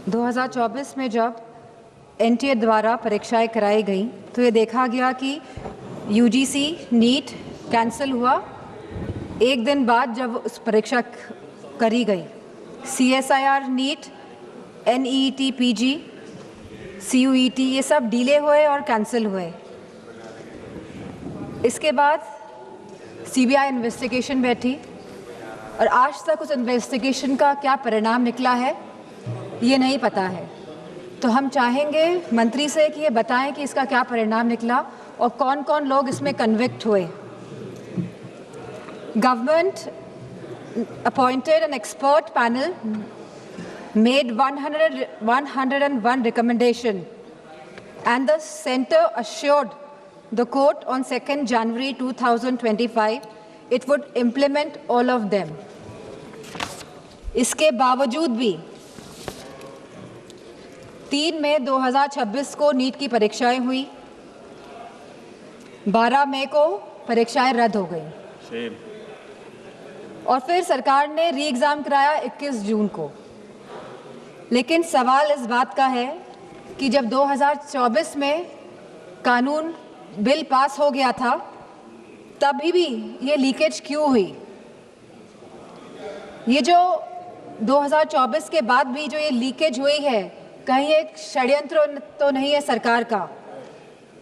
2024 में जब एनटीए द्वारा परीक्षाएं कराई गई तो ये देखा गया कि यूजीसी नीट कैंसिल हुआ एक दिन बाद जब उस परीक्षा करी गई। CSIR NEET, NET PG, CUET ये सब डिले हुए और कैंसिल हुए। इसके बाद सीबीआई इन्वेस्टिगेशन बैठी और आज तक उस इन्वेस्टिगेशन का क्या परिणाम निकला है ये नहीं पता है। तो हम चाहेंगे मंत्री से कि ये बताएं कि इसका क्या परिणाम निकला और कौन कौन लोग इसमें कन्विक्ट हुए। Government appointed an expert panel made 101 recommendation and the center assured the court on 2nd January 2025 it would implement all of them. इसके बावजूद भी 3 मई 2026 को नीट की परीक्षाएं हुई, 12 मई को परीक्षाएं रद्द हो गई और फिर सरकार ने री एग्ज़ाम कराया 21 जून को। लेकिन सवाल इस बात का है कि जब 2024 में कानून बिल पास हो गया था तभी भी ये लीकेज क्यों हुई? ये जो 2024 के बाद भी जो ये लीकेज हुई है, कहीं एक षड्यंत्र तो नहीं है सरकार का?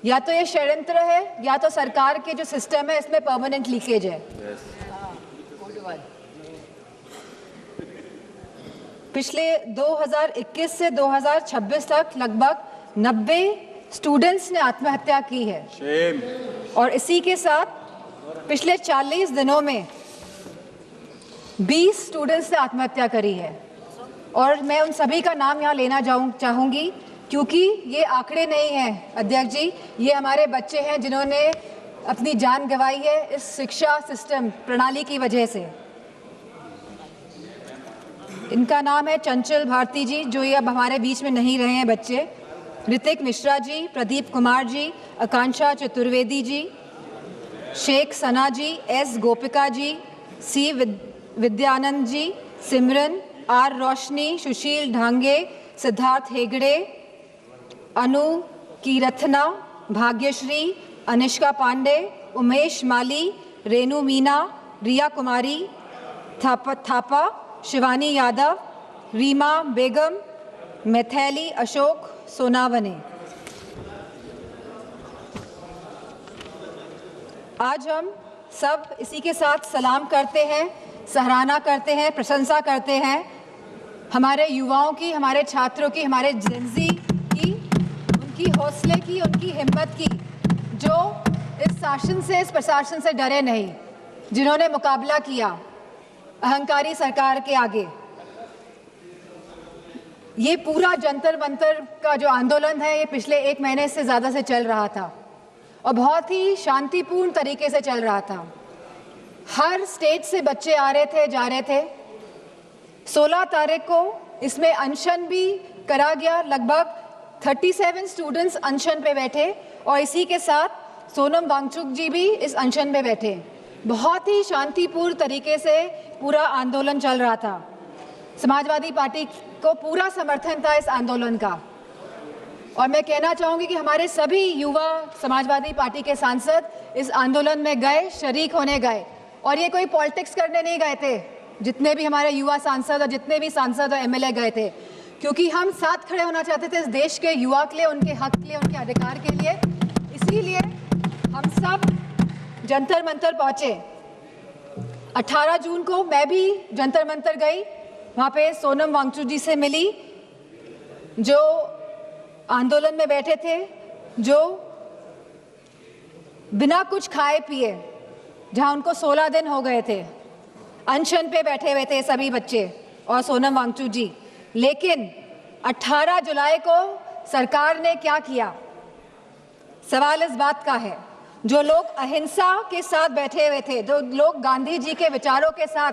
या तो ये षड्यंत्र है या तो सरकार के जो सिस्टम है इसमें परमानेंट लीकेज है। पिछले 2021 से 2026 तक लगभग 90 स्टूडेंट्स ने आत्महत्या की है और इसी के साथ पिछले 40 दिनों में 20 स्टूडेंट्स ने आत्महत्या करी है। और मैं उन सभी का नाम यहाँ लेना चाहूँगी क्योंकि ये आंकड़े नहीं हैं अध्यक्ष जी, ये हमारे बच्चे हैं जिन्होंने अपनी जान गंवाई है इस शिक्षा सिस्टम प्रणाली की वजह से। इनका नाम है चंचल भारती जी, जो ये अब हमारे बीच में नहीं रहे हैं बच्चे, ऋतिक मिश्रा जी, प्रदीप कुमार जी, आकांक्षा चतुर्वेदी जी, शेख सना जी, S Gopika ji, C Vidyanand ji, Simran, are रोशनी, सुशील ढांगे, सिद्धार्थ हेगड़े, अनु कीरथना, भाग्यश्री, अनिष्का पांडे, उमेश माली, रेनू मीना, रिया कुमारी थापा, शिवानी यादव, रीमा बेगम, मैथैली अशोक सोनावने। आज हम सब इसी के साथ सलाम करते हैं, सराहना करते हैं, प्रशंसा करते हैं हमारे युवाओं की, हमारे छात्रों की, हमारे जेनजी की, उनकी हौसले की, उनकी हिम्मत की, जो इस शासन से, इस प्रशासन से डरे नहीं, जिन्होंने मुकाबला किया अहंकारी सरकार के आगे। ये पूरा जंतर मंतर का जो आंदोलन है ये पिछले 1 महीने से ज़्यादा से चल रहा था और बहुत ही शांतिपूर्ण तरीके से चल रहा था। हर स्टेट से बच्चे आ रहे थे, जा रहे थे। 16 तारीख को इसमें अनशन भी करा गया, लगभग 37 स्टूडेंट्स अनशन पे बैठे और इसी के साथ सोनम वांगचुक जी भी इस अनशन पे बैठे। बहुत ही शांतिपूर्ण तरीके से पूरा आंदोलन चल रहा था। समाजवादी पार्टी को पूरा समर्थन था इस आंदोलन का और मैं कहना चाहूँगी कि हमारे सभी युवा समाजवादी पार्टी के सांसद इस आंदोलन में गए, शरीक होने गए और ये कोई पॉलिटिक्स करने नहीं गए थे। जितने भी हमारे युवा सांसद और जितने भी सांसद और एमएलए गए थे, क्योंकि हम साथ खड़े होना चाहते थे इस देश के युवा के लिए, उनके हक के लिए, उनके अधिकार के लिए। इसीलिए हम सब जंतर मंतर पहुँचे। 18 जून को मैं भी जंतर मंतर गई, वहाँ पे सोनम वांगचुक जी से मिली जो आंदोलन में बैठे थे, जो बिना कुछ खाए पिए, जहाँ उनको 16 दिन हो गए थे, अनशन पे बैठे हुए थे सभी बच्चे और सोनम वांगचुक जी। लेकिन 18 जुलाई को सरकार ने क्या किया? सवाल इस बात का है, जो लोग अहिंसा के साथ बैठे हुए थे, जो लोग गांधी जी के विचारों के साथ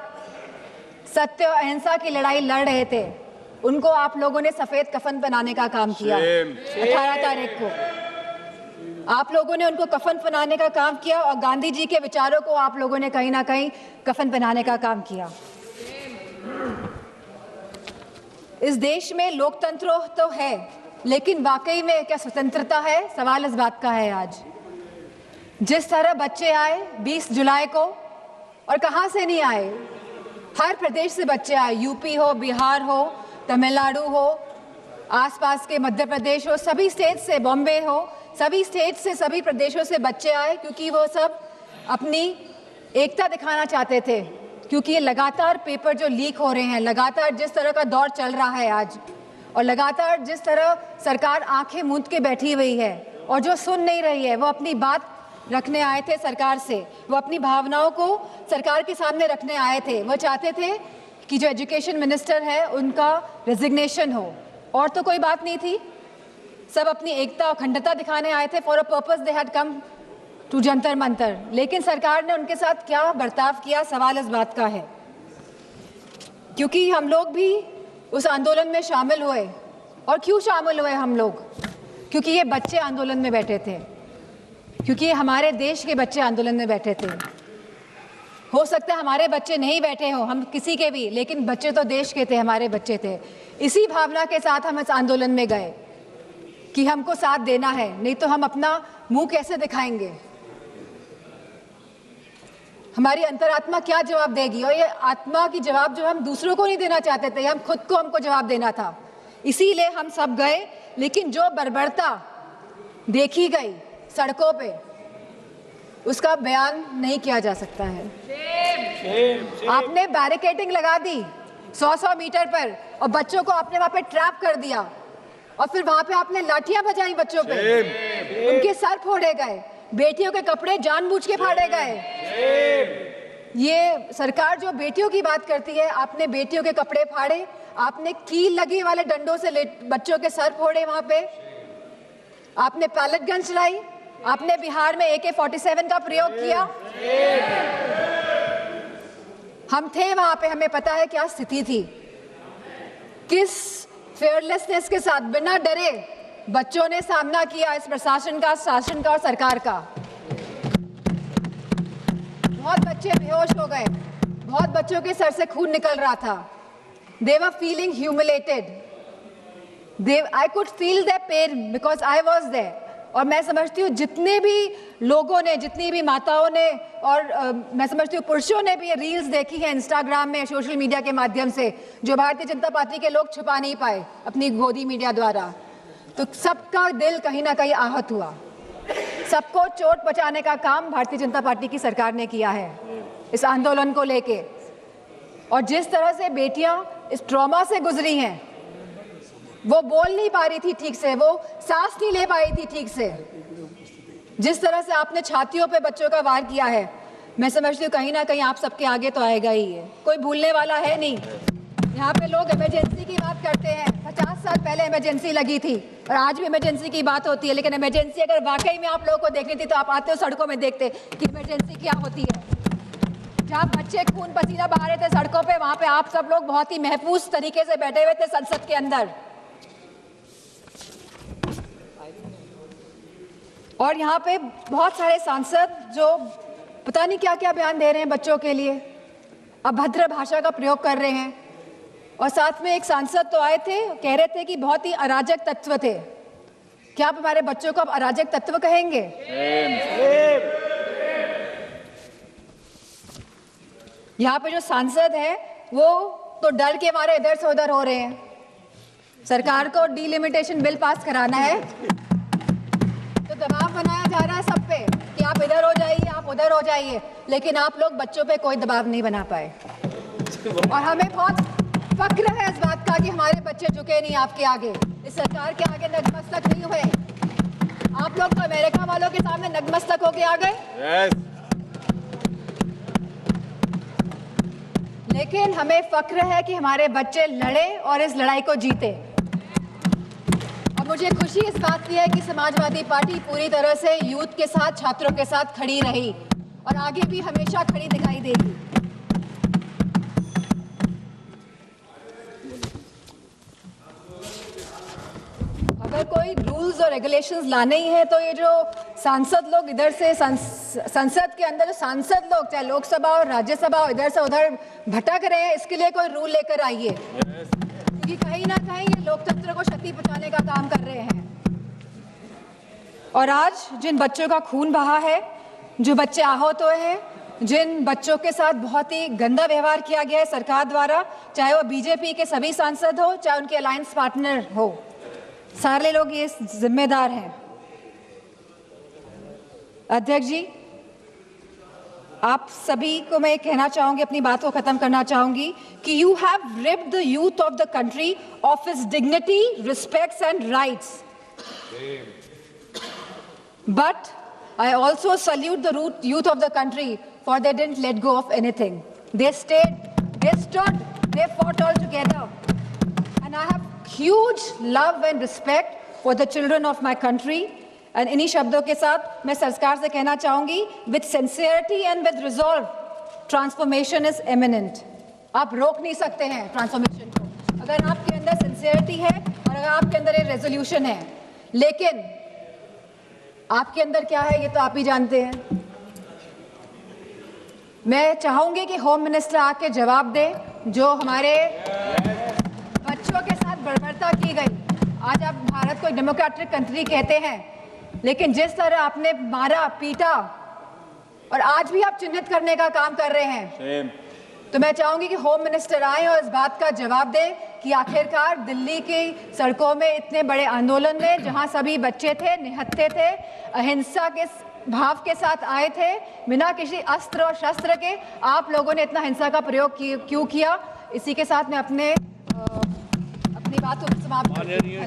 सत्य और अहिंसा की लड़ाई लड़ रहे थे, उनको आप लोगों ने सफेद कफन पहनाने का काम किया। 18 तारीख को आप लोगों ने उनको कफन पहनाने का काम किया और गांधी जी के विचारों को आप लोगों ने कहीं ना कहीं कफन पहनाने का काम किया। इस देश में लोकतंत्र तो है, लेकिन वाकई में क्या स्वतंत्रता है? सवाल इस बात का है आज। जिस तरह बच्चे आए 20 जुलाई को, और कहाँ से नहीं आए, हर प्रदेश से बच्चे आए, यूपी हो, बिहार हो, तमिलनाडु हो, आसपास के मध्य प्रदेश हो, सभी स्टेट से, बॉम्बे हो, सभी स्टेट से, सभी प्रदेशों से बच्चे आए, क्योंकि वो सब अपनी एकता दिखाना चाहते थे। क्योंकि ये लगातार पेपर जो लीक हो रहे हैं, लगातार जिस तरह का दौर चल रहा है आज, और लगातार जिस तरह सरकार आंखें मूंद के बैठी हुई है और जो सुन नहीं रही है, वो अपनी बात रखने आए थे सरकार से, वो अपनी भावनाओं को सरकार के सामने रखने आए थे। वो चाहते थे कि जो एजुकेशन मिनिस्टर है उनका रेजिग्नेशन हो, और तो कोई बात नहीं थी। सब अपनी एकता और अखंडता दिखाने आए थे। For a purpose they had come to Jantar Mantar. लेकिन सरकार ने उनके साथ क्या बर्ताव किया, सवाल इस बात का है। क्योंकि हम लोग भी उस आंदोलन में शामिल हुए। और क्यों शामिल हुए हम लोग? क्योंकि ये बच्चे आंदोलन में बैठे थे, क्योंकि हमारे देश के बच्चे आंदोलन में बैठे थे। हो सकता है हमारे बच्चे नहीं बैठे हों, हम किसी के भी, लेकिन बच्चे तो देश के थे, हमारे बच्चे थे। इसी भावना के साथ हम इस आंदोलन में गए कि हमको साथ देना है, नहीं तो हम अपना मुंह कैसे दिखाएंगे? हमारी अंतरात्मा क्या जवाब देगी? और ये आत्मा की जवाब जो हम दूसरों को नहीं देना चाहते थे, हम खुद को हमको जवाब देना था। इसीलिए हम सब गए। लेकिन जो बर्बरता देखी गई सड़कों पे, उसका बयान नहीं किया जा सकता है। आपने बैरिकेडिंग लगा दी 100-100 मीटर पर, और बच्चों को आपने वहां पे ट्रैप कर दिया, और फिर वहां पे आपने लाठियां बजाई बच्चों पे, उनके सर फोड़े गए, बेटियों के कपड़े जानबूझ के फाड़े गए। ये सरकार जो बेटियों की बात करती है, आपने बेटियों के कपड़े फाड़े, आपने कील लगी वाले डंडों से बच्चों के सर फोड़े, वहां पे आपने पैलेट गन चलाई, आपने बिहार में AK-47 का प्रयोग किया। हम थे वहां पे, हमें पता है क्या स्थिति थी। किस फेयरलेसनेस के साथ, बिना डरे बच्चों ने सामना किया इस प्रशासन का, शासन का और सरकार का। बहुत बच्चे बेहोश हो गए, बहुत बच्चों के सर से खून निकल रहा था। They were feeling humiliated. I could feel their pain because I was there. और मैं समझती हूँ जितने भी लोगों ने, जितनी भी माताओं ने, और मैं समझती हूँ पुरुषों ने भी ये रील्स देखी है इंस्टाग्राम में, सोशल मीडिया के माध्यम से, जो भारतीय जनता पार्टी के लोग छुपा नहीं पाए अपनी गोदी मीडिया द्वारा। तो सबका दिल कहीं ना कहीं आहत हुआ। सबको चोट पहुंचाने का काम भारतीय जनता पार्टी की सरकार ने किया है इस आंदोलन को लेके। और जिस तरह से बेटियां इस ट्रॉमा से गुजरी हैं, वो बोल नहीं पा रही थी ठीक से, वो सांस नहीं ले पाई थी ठीक से। जिस तरह से आपने छातियों पे बच्चों का वार किया है, मैं समझती हूँ कहीं ना कहीं आप सबके आगे तो आएगा ही है, कोई भूलने वाला है नहीं। यहाँ पे लोग इमरजेंसी की बात करते हैं, 50 साल पहले इमरजेंसी लगी थी और आज भी इमरजेंसी की बात होती है। लेकिन इमरजेंसी अगर वाकई में आप लोगों को देखनी थी तो आप आते हो सड़कों में, देखते कि इमरजेंसी क्या होती है। जहाँ बच्चे खून पसीना बहा रहे थे सड़कों पे, वहां पे आप सब लोग बहुत ही महफूज तरीके से बैठे हुए थे संसद के अंदर। और यहाँ पे बहुत सारे सांसद जो पता नहीं क्या क्या बयान दे रहे हैं बच्चों के लिए, अभद्र भाषा का प्रयोग कर रहे हैं। और साथ में एक सांसद तो आए थे, कह रहे थे कि बहुत ही अराजक तत्व थे। क्या आप हमारे बच्चों को अब अराजक तत्व कहेंगे? यहाँ पे जो सांसद है वो तो डर के मारे इधर से उधर हो रहे हैं। सरकार को डिलिमिटेशन बिल पास कराना है तो दबाव बनाया जा रहा है सब पे कि आप इधर हो जाइए, आप उधर हो जाइए, लेकिन आप लोग बच्चों पे कोई दबाव नहीं बना पाए। और हमें बहुत फक्र है इस बात का कि हमारे बच्चे झुके नहीं आपके आगे, इस सरकार के आगे नतमस्तक नहीं हुए। आप लोग तो अमेरिका वालों के सामने नतमस्तक होके आ गए। लेकिन हमें फक्र है कि हमारे बच्चे लड़े और इस लड़ाई को जीते। और मुझे खुशी इस बात की है कि समाजवादी पार्टी पूरी तरह से यूथ के साथ, छात्रों के साथ खड़ी रही और आगे भी हमेशा खड़ी दिखाई देगी। अगर कोई रूल्स और रेगुलेशंस लाने ही है तो ये जो सांसद लोग इधर से संसद के अंदर जो सांसद लोग, चाहे लोकसभा और राज्यसभा, इधर से उधर भटक रहे हैं, इसके लिए कोई रूल लेकर आइए। क्योंकि कहीं ना कहीं ये लोकतंत्र को क्षति पहुंचाने का काम कर रहे हैं। और आज जिन बच्चों का खून बहा है, जो बच्चे आहत हुए हैं, जिन बच्चों के साथ बहुत ही गंदा व्यवहार किया गया है सरकार द्वारा, चाहे वो बीजेपी के सभी सांसद हो, चाहे उनके अलायंस पार्टनर हो, सारे लोग ये जिम्मेदार हैं। अध्यक्ष जी, आप सभी को मैं कहना चाहूंगी, अपनी बात को खत्म करना चाहूंगी कि you have ripped the youth of the country of his dignity, respects and rights, but I also salute the youth of the country for they didn't let go of anything. They stayed, they stood, they fought all together. And I have huge love and respect for the children of my country. And इन्हीं शब्दों के साथ मैं सरकार से कहना चाहूंगी, with sincerity and with resolve, transformation is imminent. आप रोक नहीं सकते हैं ट्रांसफॉर्मेशन को, अगर आपके अंदर sincerity है और अगर आपके अंदर ये resolution है। लेकिन आपके अंदर क्या है ये तो आप ही जानते हैं। मैं चाहूंगी कि होम मिनिस्टर आके जवाब दे, जो हमारे बच्चों के साथ बर्बरता की गई। आज आप भारत को डेमोक्रेटिक कंट्री कहते हैं, लेकिन जिस तरह आपने मारा, पीटा और आज भी आप चिन्हित करने का काम कर रहे हैं, तो मैं चाहूंगी कि होम मिनिस्टर आए और इस बात का जवाब दें कि आखिरकार दिल्ली की सड़कों में इतने बड़े आंदोलन में, जहां सभी बच्चे थे, निहत्थे थे, अहिंसा के भाव के साथ आए थे, बिना किसी अस्त्र और शस्त्र के, आप लोगों ने इतना हिंसा का प्रयोग क्यों किया? इसी के साथ मैं अपनी बात को समाप्त करती हूं।